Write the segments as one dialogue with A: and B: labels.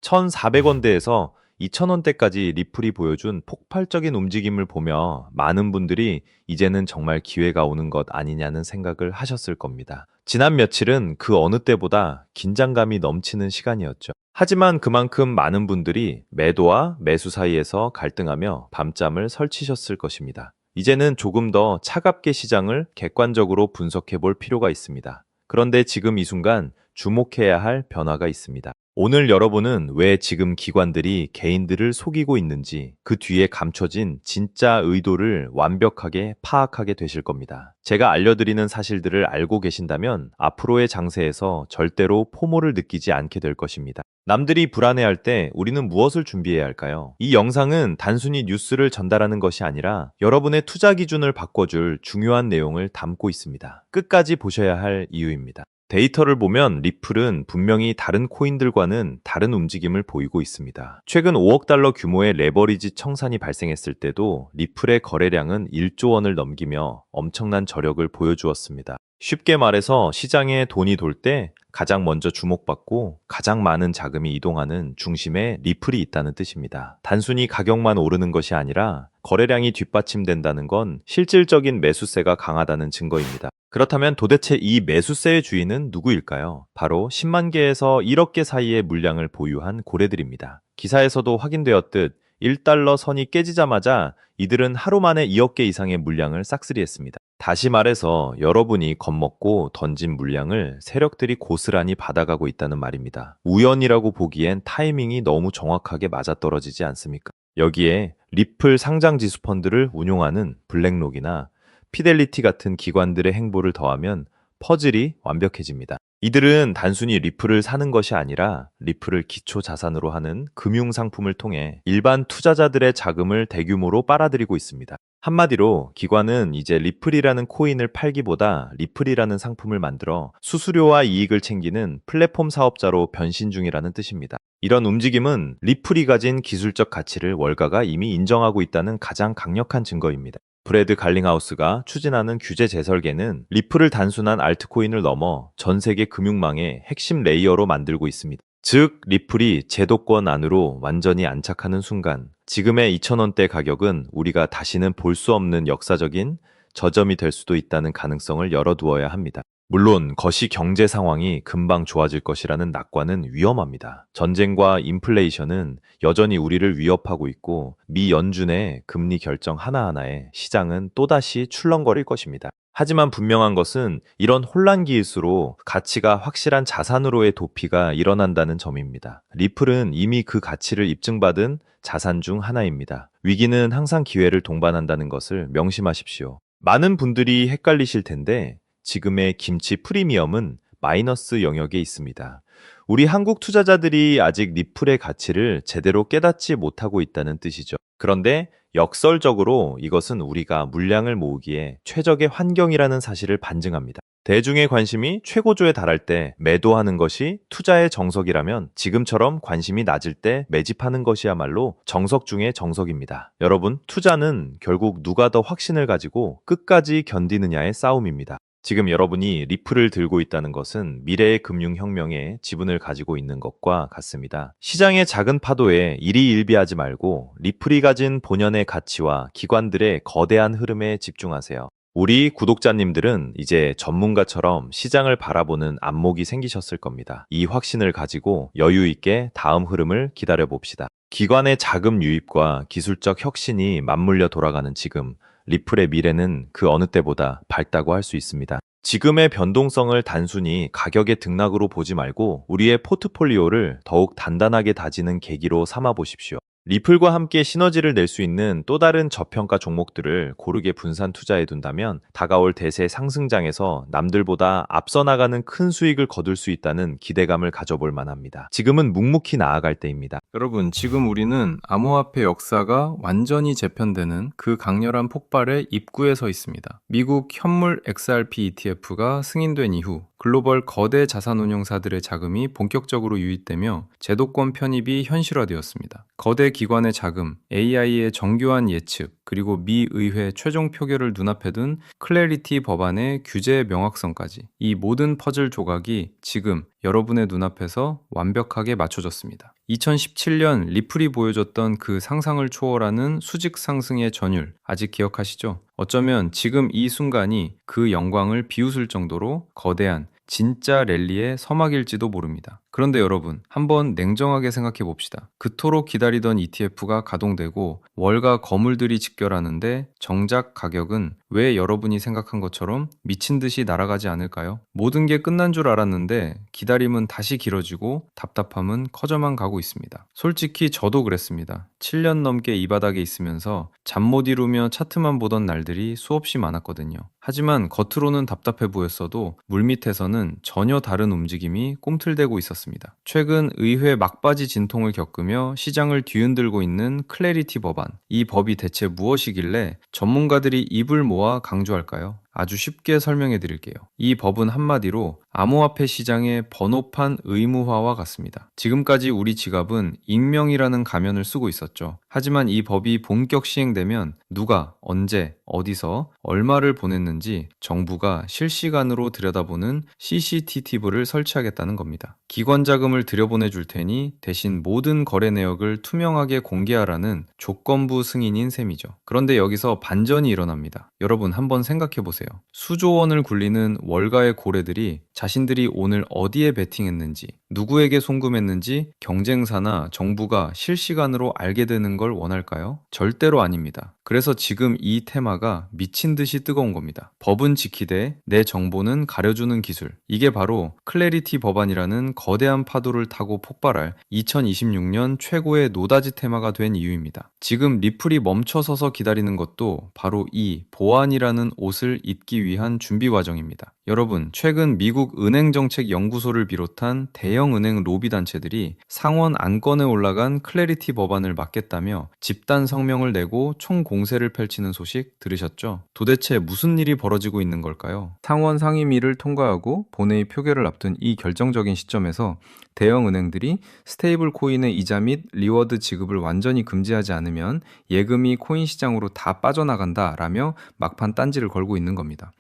A: 1,400원대에서 2,000원대까지 리플이 보여준 폭발적인 움직임을 보며 많은 분들이 이제는 정말 기회가 오는 것 아니냐는 생각을 하셨을 겁니다. 지난 며칠은 그 어느 때보다 긴장감이 넘치는 시간이었죠. 하지만 그만큼 많은 분들이 매도와 매수 사이에서 갈등하며 밤잠을 설치셨을 것입니다. 이제는 조금 더 차갑게 시장을 객관적으로 분석해 볼 필요가 있습니다. 그런데 지금 이 순간 주목해야 할 변화가 있습니다. 오늘 여러분은 왜 지금 기관들이 개인들을 속이고 있는지 그 뒤에 감춰진 진짜 의도를 완벽하게 파악하게 되실 겁니다. 제가 알려드리는 사실들을 알고 계신다면 앞으로의 장세에서 절대로 포모를 느끼지 않게 될 것입니다. 남들이 불안해할 때 우리는 무엇을 준비해야 할까요? 이 영상은 단순히 뉴스를 전달하는 것이 아니라 여러분의 투자 기준을 바꿔줄 중요한 내용을 담고 있습니다. 끝까지 보셔야 할 이유입니다. 데이터를 보면 리플은 분명히 다른 코인들과는 다른 움직임을 보이고 있습니다. 최근 5억 달러 규모의 레버리지 청산이 발생했을 때도 리플의 거래량은 1조 원을 넘기며 엄청난 저력을 보여주었습니다. 쉽게 말해서 시장에 돈이 돌 때 가장 먼저 주목받고 가장 많은 자금이 이동하는 중심에 리플이 있다는 뜻입니다. 단순히 가격만 오르는 것이 아니라 거래량이 뒷받침된다는 건 실질적인 매수세가 강하다는 증거입니다. 그렇다면 도대체 이 매수세의 주인은 누구일까요? 바로 10만 개에서 1억 개 사이의 물량을 보유한 고래들입니다. 기사에서도 확인되었듯 1달러 선이 깨지자마자 이들은 하루 만에 2억 개 이상의 물량을 싹쓸이했습니다. 다시 말해서 여러분이 겁먹고 던진 물량을 세력들이 고스란히 받아가고 있다는 말입니다. 우연이라고 보기엔 타이밍이 너무 정확하게 맞아떨어지지 않습니까? 여기에 리플 상장 지수 펀드를 운용하는 블랙록이나 피델리티 같은 기관들의 행보를 더하면 퍼즐이 완벽해집니다. 이들은 단순히 리플을 사는 것이 아니라 리플을 기초 자산으로 하는 금융 상품을 통해 일반 투자자들의 자금을 대규모로 빨아들이고 있습니다. 한마디로 기관은 이제 리플이라는 코인을 팔기보다 리플이라는 상품을 만들어 수수료와 이익을 챙기는 플랫폼 사업자로 변신 중이라는 뜻입니다. 이런 움직임은 리플이 가진 기술적 가치를 월가가 이미 인정하고 있다는 가장 강력한 증거입니다. 브래드 갈링하우스가 추진하는 규제 재설계는 리플을 단순한 알트코인을 넘어 전 세계 금융망의 핵심 레이어로 만들고 있습니다. 즉, 리플이 제도권 안으로 완전히 안착하는 순간 지금의 2,000원대 가격은 우리가 다시는 볼 수 없는 역사적인 저점이 될 수도 있다는 가능성을 열어두어야 합니다. 물론 거시 경제 상황이 금방 좋아질 것이라는 낙관은 위험합니다. 전쟁과 인플레이션은 여전히 우리를 위협하고 있고 미 연준의 금리 결정 하나하나에 시장은 또다시 출렁거릴 것입니다. 하지만 분명한 것은 이런 혼란기일수록 가치가 확실한 자산으로의 도피가 일어난다는 점입니다. 리플은 이미 그 가치를 입증받은 자산 중 하나입니다. 위기는 항상 기회를 동반한다는 것을 명심하십시오. 많은 분들이 헷갈리실 텐데 지금의 김치 프리미엄은 마이너스 영역에 있습니다. 우리 한국 투자자들이 아직 리플의 가치를 제대로 깨닫지 못하고 있다는 뜻이죠. 그런데 역설적으로 이것은 우리가 물량을 모으기에 최적의 환경이라는 사실을 반증합니다. 대중의 관심이 최고조에 달할 때 매도하는 것이 투자의 정석이라면 지금처럼 관심이 낮을 때 매집하는 것이야말로 정석 중의 정석입니다. 여러분, 투자는 결국 누가 더 확신을 가지고 끝까지 견디느냐의 싸움입니다. 지금 여러분이 리플을 들고 있다는 것은 미래의 금융혁명에 지분을 가지고 있는 것과 같습니다. 시장의 작은 파도에 일희일비하지 말고 리플이 가진 본연의 가치와 기관들의 거대한 흐름에 집중하세요. 우리 구독자님들은 이제 전문가처럼 시장을 바라보는 안목이 생기셨을 겁니다. 이 확신을 가지고 여유 있게 다음 흐름을 기다려 봅시다. 기관의 자금 유입과 기술적 혁신이 맞물려 돌아가는 지금, 리플의 미래는 그 어느 때보다 밝다고 할 수 있습니다. 지금의 변동성을 단순히 가격의 등락으로 보지 말고 우리의 포트폴리오를 더욱 단단하게 다지는 계기로 삼아 보십시오. 리플과 함께 시너지를 낼 수 있는 또 다른 저평가 종목들을 고르게 분산 투자해 둔다면 다가올 대세 상승장에서 남들보다 앞서 나가는 큰 수익을 거둘 수 있다는 기대감을 가져볼 만합니다. 지금은 묵묵히 나아갈 때입니다.
B: 여러분, 지금 우리는 암호화폐 역사가 완전히 재편되는 그 강렬한 폭발의 입구에 서 있습니다. 미국 현물 XRP ETF가 승인된 이후 글로벌 거대 자산운용사들의 자금이 본격적으로 유입되며 제도권 편입이 현실화되었습니다. 거대 기관의 자금, AI의 정교한 예측, 그리고 미 의회 최종 표결을 눈앞에 둔 클래리티 법안의 규제 명확성까지 이 모든 퍼즐 조각이 지금 여러분의 눈앞에서 완벽하게 맞춰졌습니다. 2017년 리플이 보여줬던 그 상상을 초월하는 수직 상승의 전율 아직 기억하시죠? 어쩌면 지금 이 순간이 그 영광을 비웃을 정도로 거대한 진짜 랠리의 서막일지도 모릅니다. 그런데 여러분, 한번 냉정하게 생각해 봅시다. 그토록 기다리던 ETF가 가동되고 월가 거물들이 직결하는데 정작 가격은 왜 여러분이 생각한 것처럼 미친 듯이 날아가지 않을까요? 모든 게 끝난 줄 알았는데 기다림은 다시 길어지고 답답함은 커져만 가고 있습니다. 솔직히 저도 그랬습니다. 7년 넘게 이 바닥에 있으면서 잠 못 이루며 차트만 보던 날들이 수없이 많았거든요. 하지만 겉으로는 답답해 보였어도 물밑에서는 전혀 다른 움직임이 꿈틀대고 있었습니다. 최근 의회 막바지 진통을 겪으며 시장을 뒤흔들고 있는 클래리티 법안. 이 법이 대체 무엇이길래 전문가들이 입을 모아 강조할까요? 아주 쉽게 설명해 드릴게요. 이 법은 한마디로 암호화폐 시장의 번호판 의무화와 같습니다. 지금까지 우리 지갑은 익명이라는 가면을 쓰고 있었죠. 하지만 이 법이 본격 시행되면 누가, 언제, 어디서, 얼마를 보냈는지 정부가 실시간으로 들여다보는 CCTV를 설치하겠다는 겁니다. 기관 자금을 들여보내줄 테니 대신 모든 거래 내역을 투명하게 공개하라는 조건부 승인인 셈이죠. 그런데 여기서 반전이 일어납니다. 여러분 한번 생각해 보세요. 수조 원을 굴리는 월가의 고래들이 자신들이 오늘 어디에 베팅했는지, 누구에게 송금했는지 경쟁사나 정부가 실시간으로 알게 되는 걸 원할까요? 절대로 아닙니다. 그래서 지금 이 테마가 미친 듯이 뜨거운 겁니다. 법은 지키되 내 정보는 가려주는 기술. 이게 바로 클래리티 법안이라는 거대한 파도를 타고 폭발할 2026년 최고의 노다지 테마가 된 이유입니다. 지금 리플이 멈춰서서 기다리는 것도 바로 이 보안이라는 옷을 입기 위한 준비 과정입니다. 여러분, 최근 미국 은행정책연구소를 비롯한 대형 은행 로비 단체들이 상원 안건에 올라간 클래리티 법안을 막겠다며 집단 성명을 내고 총공세를 펼치는 소식 들으셨죠? 도대체 무슨 일이 벌어지고 있는 걸까요? 상원 상임위를 통과하고 본회의 표결을 앞둔 이 결정적인 시점에서 대형 은행들이 스테이블 코인의 이자 및 리워드 지급을 완전히 금지하지 않으면 예금이 코인 시장으로 다 빠져나간다라며 막판 딴지를 걸고 있는 겁니다.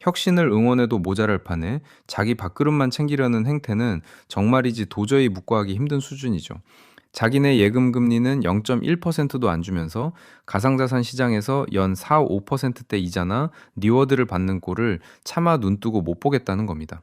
B: 혁신을 응원해도 모자랄 판에 자기 밥그릇만 챙기려는 행태는 정말이지 도저히 묵과하기 힘든 수준이죠. 자기네 예금 금리는 0.1%도 안 주면서 가상자산 시장에서 연 4, 5%대 이자나 리워드를 받는 꼴을 차마 눈뜨고 못 보겠다는 겁니다.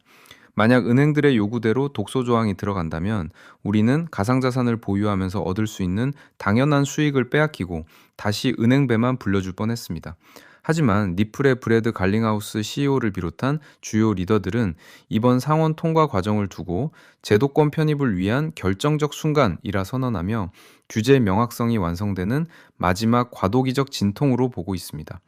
B: 만약 은행들의 요구대로 독소 조항이 들어간다면 우리는 가상자산을 보유하면서 얻을 수 있는 당연한 수익을 빼앗기고 다시 은행배만 불려줄 뻔했습니다. 하지만 리플의 브래드 갈링하우스 CEO를 비롯한 주요 리더들은 이번 상원 통과 과정을 두고 제도권 편입을 위한 결정적 순간이라 선언하며 규제 명확성이 완성되는 마지막 과도기적 진통으로 보고 있습니다.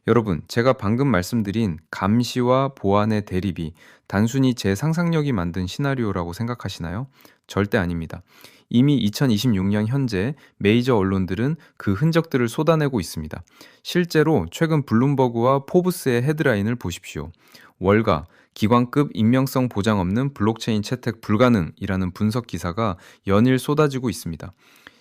B: 여러분, 제가 방금 말씀드린 감시와 보안의 대립이 단순히 제 상상력이 만든 시나리오라고 생각하시나요? 절대 아닙니다. 이미 2026년 현재 메이저 언론들은 그 흔적들을 쏟아내고 있습니다. 실제로 최근 블룸버그와 포브스의 헤드라인을 보십시오. 월가, 기관급 익명성 보장 없는 블록체인 채택 불가능이라는 분석 기사가 연일 쏟아지고 있습니다.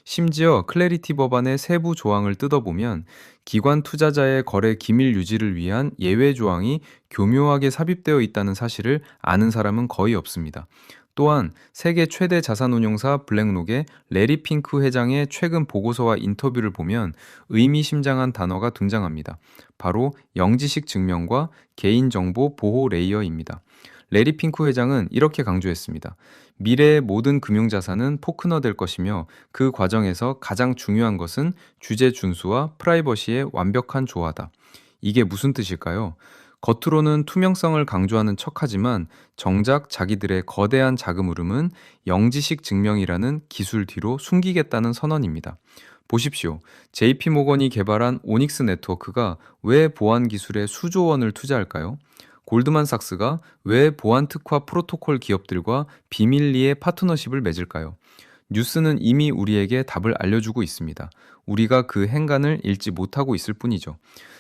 B: 심지어 클래리티 법안의 세부 조항을 뜯어보면 기관 투자자의 거래 기밀 유지를 위한 예외 조항이 교묘하게 삽입되어 있다는 사실을 아는 사람은 거의 없습니다. 또한 세계 최대 자산운용사 블랙록의 레리 핑크 회장의 최근 보고서와 인터뷰를 보면 의미심장한 단어가 등장합니다. 바로 영지식 증명과 개인정보 보호 레이어입니다. 레리 핑크 회장은 이렇게 강조했습니다. 미래의 모든 금융자산은 포크너될 것이며 그 과정에서 가장 중요한 것은 규제 준수와 프라이버시의 완벽한 조화다. 이게 무슨 뜻일까요? 겉으로는 투명성을 강조하는 척하지만 정작 자기들의 거대한 자금 흐름은 영지식 증명이라는 기술 뒤로 숨기겠다는 선언입니다. 보십시오. JP모건이 개발한 오닉스 네트워크가 왜 보안 기술에 수조 원을 투자할까요? 골드만삭스가 왜 보안 특화 프로토콜 기업들과 비밀리에 파트너십을 맺을까요? 뉴스는 이미 우리에게 답을 알려주고 있습니다. 우리가 그 행간을 읽지 못하고 있을 뿐이죠.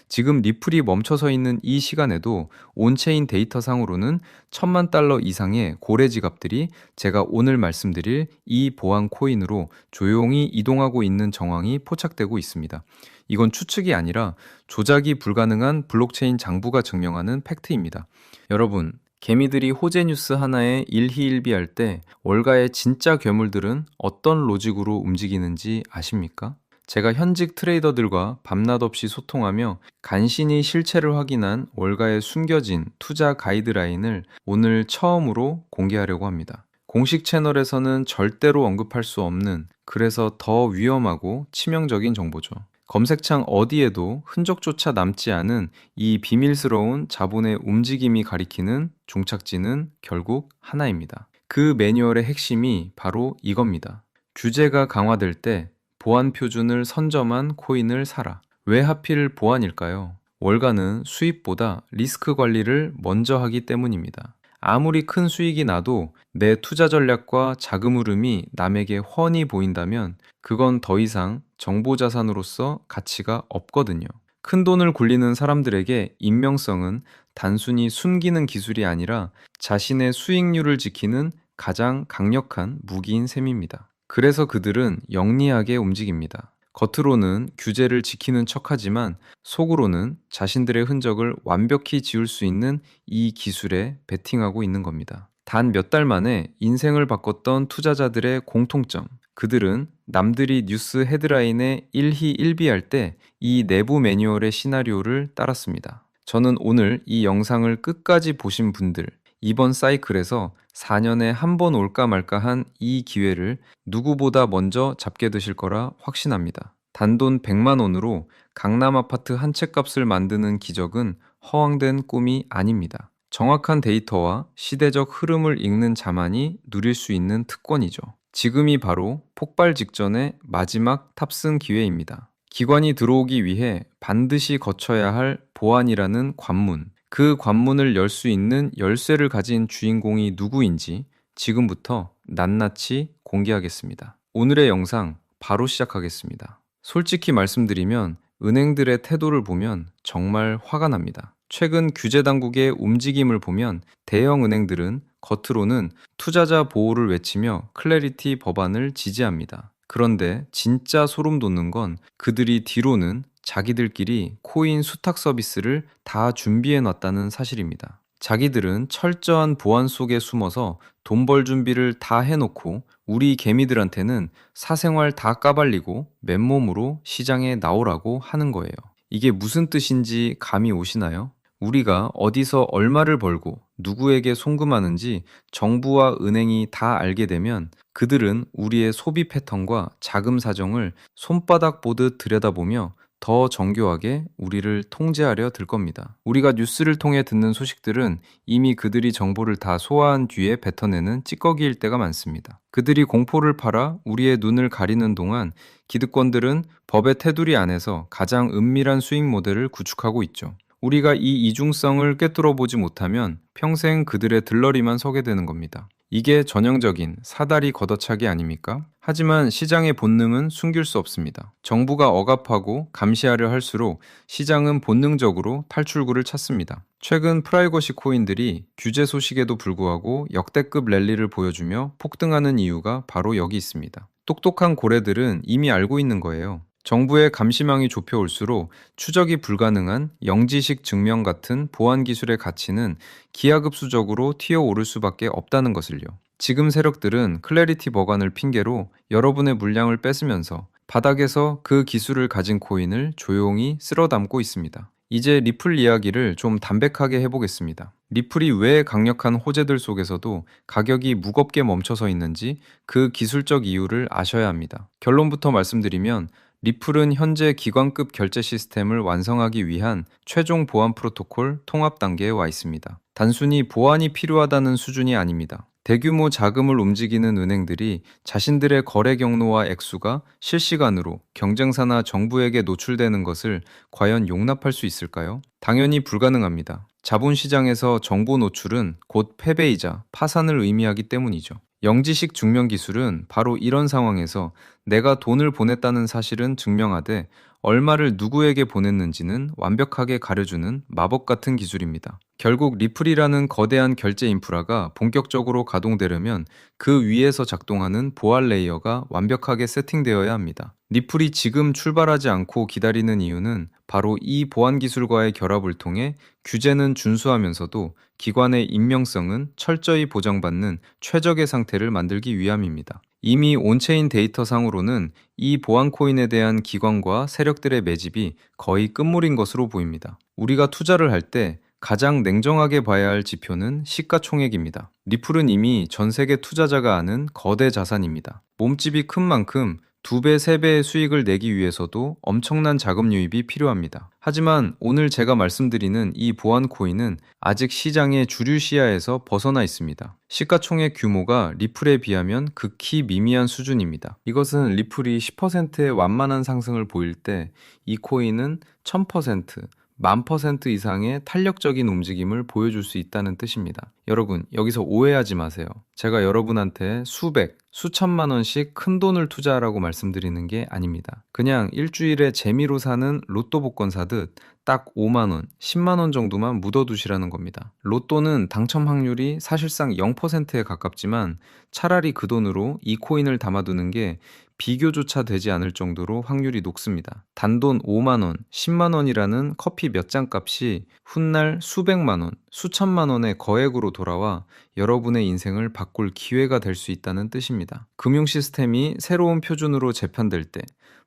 B: 지금 리플이 멈춰서 있는 이 시간에도 온체인 데이터상으로는 1,000만 달러 이상의 고래 지갑들이 제가 오늘 말씀드릴 이 보안 코인으로 조용히 이동하고 있는 정황이 포착되고 있습니다. 이건 추측이 아니라 조작이 불가능한 블록체인 장부가 증명하는 팩트입니다. 여러분, 개미들이 호재 뉴스 하나에 일희일비할 때 월가의 진짜 괴물들은 어떤 로직으로 움직이는지 아십니까? 제가 현직 트레이더들과 밤낮 없이 소통하며 간신히 실체를 확인한 월가의 숨겨진 투자 가이드라인을 오늘 처음으로 공개하려고 합니다. 공식 채널에서는 절대로 언급할 수 없는, 그래서 더 위험하고 치명적인 정보죠. 검색창 어디에도 흔적조차 남지 않은 이 비밀스러운 자본의 움직임이 가리키는 종착지는 결국 하나입니다. 그 매뉴얼의 핵심이 바로 이겁니다. 규제가 강화될 때 보안 표준을 선점한 코인을 사라. 왜 하필 보안일까요? 월가는 수입보다 리스크 관리를 먼저 하기 때문입니다. 아무리 큰 수익이 나도 내 투자 전략과 자금 흐름이 남에게 훤히 보인다면 그건 더 이상 정보 자산으로서 가치가 없거든요. 큰 돈을 굴리는 사람들에게 익명성은 단순히 숨기는 기술이 아니라 자신의 수익률을 지키는 가장 강력한 무기인 셈입니다. 그래서 그들은 영리하게 움직입니다. 겉으로는 규제를 지키는 척하지만 속으로는 자신들의 흔적을 완벽히 지울 수 있는 이 기술에 베팅하고 있는 겁니다. 단 몇 달 만에 인생을 바꿨던 투자자들의 공통점. 그들은 남들이 뉴스 헤드라인에 일희일비할 때 이 내부 매뉴얼의 시나리오를 따랐습니다. 저는 오늘 이 영상을 끝까지 보신 분들, 이번 사이클에서 4년에 한 번 올까 말까 한 이 기회를 누구보다 먼저 잡게 되실 거라 확신합니다. 단돈 100만 원으로 강남 아파트 한 채 값을 만드는 기적은 허황된 꿈이 아닙니다. 정확한 데이터와 시대적 흐름을 읽는 자만이 누릴 수 있는 특권이죠. 지금이 바로 폭발 직전의 마지막 탑승 기회입니다. 기관이 들어오기 위해 반드시 거쳐야 할 보안이라는 관문, 그 관문을 열 수 있는 열쇠를 가진 주인공이 누구인지 지금부터 낱낱이 공개하겠습니다. 오늘의 영상 바로 시작하겠습니다. 솔직히 말씀드리면 은행들의 태도를 보면 정말 화가 납니다. 최근 규제 당국의 움직임을 보면 대형 은행들은 겉으로는 투자자 보호를 외치며 클래리티 법안을 지지합니다. 그런데 진짜 소름 돋는 건 그들이 뒤로는 자기들끼리 코인 수탁 서비스를 다 준비해 놨다는 사실입니다. 자기들은 철저한 보안 속에 숨어서 돈 벌 준비를 다 해놓고 우리 개미들한테는 사생활 다 까발리고 맨몸으로 시장에 나오라고 하는 거예요. 이게 무슨 뜻인지 감이 오시나요? 우리가 어디서 얼마를 벌고 누구에게 송금하는지 정부와 은행이 다 알게 되면 그들은 우리의 소비 패턴과 자금 사정을 손바닥 보듯 들여다보며 더 정교하게 우리를 통제하려 들 겁니다. 우리가 뉴스를 통해 듣는 소식들은 이미 그들이 정보를 다 소화한 뒤에 뱉어내는 찌꺼기일 때가 많습니다. 그들이 공포를 팔아 우리의 눈을 가리는 동안 기득권들은 법의 테두리 안에서 가장 은밀한 수익 모델을 구축하고 있죠. 우리가 이 이중성을 꿰뚫어 보지 못하면 평생 그들의 들러리만 서게 되는 겁니다. 이게 전형적인 사다리 걷어차기 아닙니까? 하지만 시장의 본능은 숨길 수 없습니다. 정부가 억압하고 감시하려 할수록 시장은 본능적으로 탈출구를 찾습니다. 최근 프라이버시 코인들이 규제 소식에도 불구하고 역대급 랠리를 보여주며 폭등하는 이유가 바로 여기 있습니다. 똑똑한 고래들은 이미 알고 있는 거예요. 정부의 감시망이 좁혀올수록 추적이 불가능한 영지식 증명 같은 보안 기술의 가치는 기하급수적으로 튀어오를 수밖에 없다는 것을요. 지금 세력들은 클래리티 버간을 핑계로 여러분의 물량을 뺏으면서 바닥에서 그 기술을 가진 코인을 조용히 쓸어 담고 있습니다. 이제 리플 이야기를 좀 담백하게 해보겠습니다. 리플이 왜 강력한 호재들 속에서도 가격이 무겁게 멈춰서 있는지 그 기술적 이유를 아셔야 합니다. 결론부터 말씀드리면 리플은 현재 기관급 결제 시스템을 완성하기 위한 최종 보안 프로토콜 통합 단계에 와 있습니다. 단순히 보안이 필요하다는 수준이 아닙니다. 대규모 자금을 움직이는 은행들이 자신들의 거래 경로와 액수가 실시간으로 경쟁사나 정부에게 노출되는 것을 과연 용납할 수 있을까요? 당연히 불가능합니다. 자본시장에서 정보 노출은 곧 패배이자 파산을 의미하기 때문이죠. 영지식 증명 기술은 바로 이런 상황에서 내가 돈을 보냈다는 사실은 증명하되 얼마를 누구에게 보냈는지는 완벽하게 가려주는 마법 같은 기술입니다. 결국 리플이라는 거대한 결제 인프라가 본격적으로 가동되려면 그 위에서 작동하는 보안 레이어가 완벽하게 세팅되어야 합니다. 리플이 지금 출발하지 않고 기다리는 이유는 바로 이 보안 기술과의 결합을 통해 규제는 준수하면서도 기관의 익명성은 철저히 보장받는 최적의 상태를 만들기 위함입니다. 이미 온체인 데이터상으로는 이 보안 코인에 대한 기관과 세력들의 매집이 거의 끝물인 것으로 보입니다. 우리가 투자를 할 때 가장 냉정하게 봐야 할 지표는 시가총액입니다. 리플은 이미 전 세계 투자자가 아는 거대 자산입니다. 몸집이 큰 만큼 2배, 3배의 수익을 내기 위해서도 엄청난 자금 유입이 필요합니다. 하지만 오늘 제가 말씀드리는 이 보안 코인은 아직 시장의 주류 시야에서 벗어나 있습니다. 시가총액 규모가 리플에 비하면 극히 미미한 수준입니다. 이것은 리플이 10%의 완만한 상승을 보일 때 이 코인은 1000%, 10,000% 이상의 탄력적인 움직임을 보여줄 수 있다는 뜻입니다. 여러분, 여기서 오해하지 마세요. 제가 여러분한테 수백, 수천만 원씩 큰 돈을 투자하라고 말씀드리는 게 아닙니다. 그냥 일주일에 재미로 사는 로또 복권 사듯 딱 5만 원, 10만 원 정도만 묻어두시라는 겁니다. 로또는 당첨 확률이 사실상 0%에 가깝지만 차라리 그 돈으로 이 코인을 담아두는 게 비교조차 되지 않을 정도로 확률이 높습니다. 단돈 5만 원, 10만 원이라는 커피 몇 잔 값이 훗날 수백만 원, 수천만 원의 거액으로 돌아와 여러분의 인생을 바꿀 기회가 될 수 있다는 뜻입니다. 금융 시스템이 새로운 표준으로 재편될 때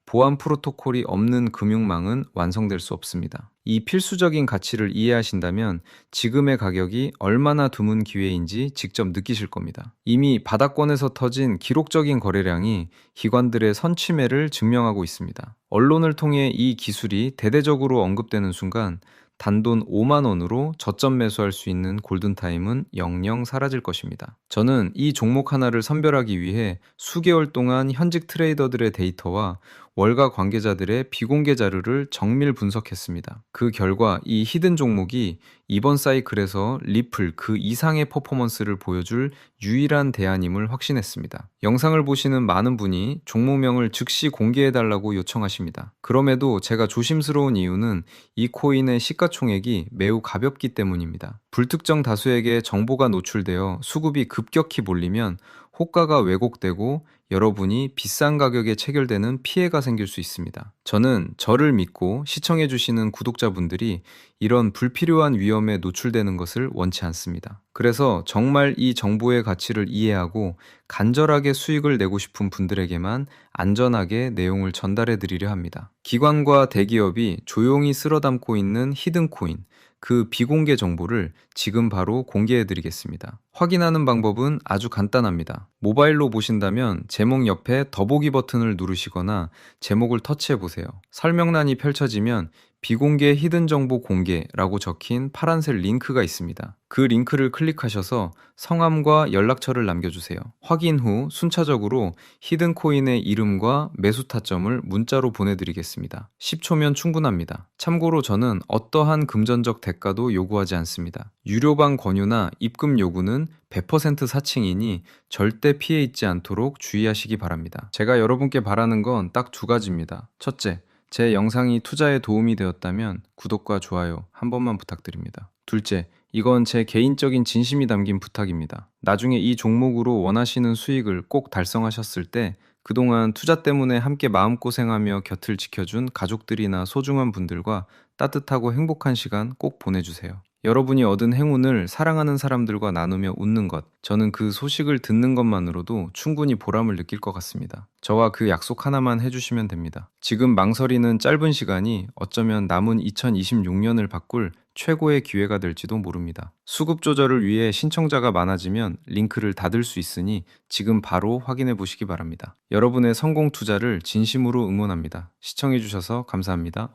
B: 보안 프로토콜이 없는 금융망은 완성될 수 없습니다. 이 필수적인 가치를 이해하신다면 지금의 가격이 얼마나 드문 기회인지 직접 느끼실 겁니다. 이미 바닥권에서 터진 기록적인 거래량이 기관들의 선취매를 증명하고 있습니다. 언론을 통해 이 기술이 대대적으로 언급되는 순간 단돈 5만 원으로 저점 매수할 수 있는 골든타임은 영영 사라질 것입니다. 저는 이 종목 하나를 선별하기 위해 수개월 동안 현직 트레이더들의 데이터와 월가 관계자들의 비공개 자료를 정밀 분석했습니다. 그 결과 이 히든 종목이 이번 사이클에서 리플 그 이상의 퍼포먼스를 보여줄 유일한 대안임을 확신했습니다. 영상을 보시는 많은 분이 종목명을 즉시 공개해달라고 요청하십니다. 그럼에도 제가 조심스러운 이유는 이 코인의 시가총액이 매우 가볍기 때문입니다. 불특정 다수에게 정보가 노출되어 수급이 급격히 몰리면 호가가 왜곡되고 여러분이 비싼 가격에 체결되는 피해가 생길 수 있습니다. 저는 저를 믿고 시청해주시는 구독자분들이 이런 불필요한 위험에 노출되는 것을 원치 않습니다. 그래서 정말 이 정보의 가치를 이해하고 간절하게 수익을 내고 싶은 분들에게만 안전하게 내용을 전달해 드리려 합니다. 기관과 대기업이 조용히 쓸어 담고 있는 히든 코인, 그 비공개 정보를 지금 바로 공개해 드리겠습니다. 확인하는 방법은 아주 간단합니다. 모바일로 보신다면 제목 옆에 더보기 버튼을 누르시거나 제목을 터치해 보세요. 설명란이 펼쳐지면 비공개 히든 정보 공개라고 적힌 파란색 링크가 있습니다. 그 링크를 클릭하셔서 성함과 연락처를 남겨주세요. 확인 후 순차적으로 히든 코인의 이름과 매수 타점을 문자로 보내드리겠습니다. 10초면 충분합니다. 참고로 저는 어떠한 금전적 대가도 요구하지 않습니다. 유료방 권유나 입금 요구는 100% 사칭이니 절대 피해 있지 않도록 주의하시기 바랍니다. 제가 여러분께 바라는 건 딱 2가지입니다. 첫째, 제 영상이 투자에 도움이 되었다면 구독과 좋아요 한 번만 부탁드립니다. 둘째, 이건 제 개인적인 진심이 담긴 부탁입니다. 나중에 이 종목으로 원하시는 수익을 꼭 달성하셨을 때 그동안 투자 때문에 함께 마음고생하며 곁을 지켜준 가족들이나 소중한 분들과 따뜻하고 행복한 시간 꼭 보내주세요. 여러분이 얻은 행운을 사랑하는 사람들과 나누며 웃는 것, 저는 그 소식을 듣는 것만으로도 충분히 보람을 느낄 것 같습니다. 저와 그 약속 하나만 해주시면 됩니다. 지금 망설이는 짧은 시간이 어쩌면 남은 2026년을 바꿀 최고의 기회가 될지도 모릅니다. 수급 조절을 위해 신청자가 많아지면 링크를 닫을 수 있으니 지금 바로 확인해 보시기 바랍니다. 여러분의 성공 투자를 진심으로 응원합니다. 시청해주셔서 감사합니다.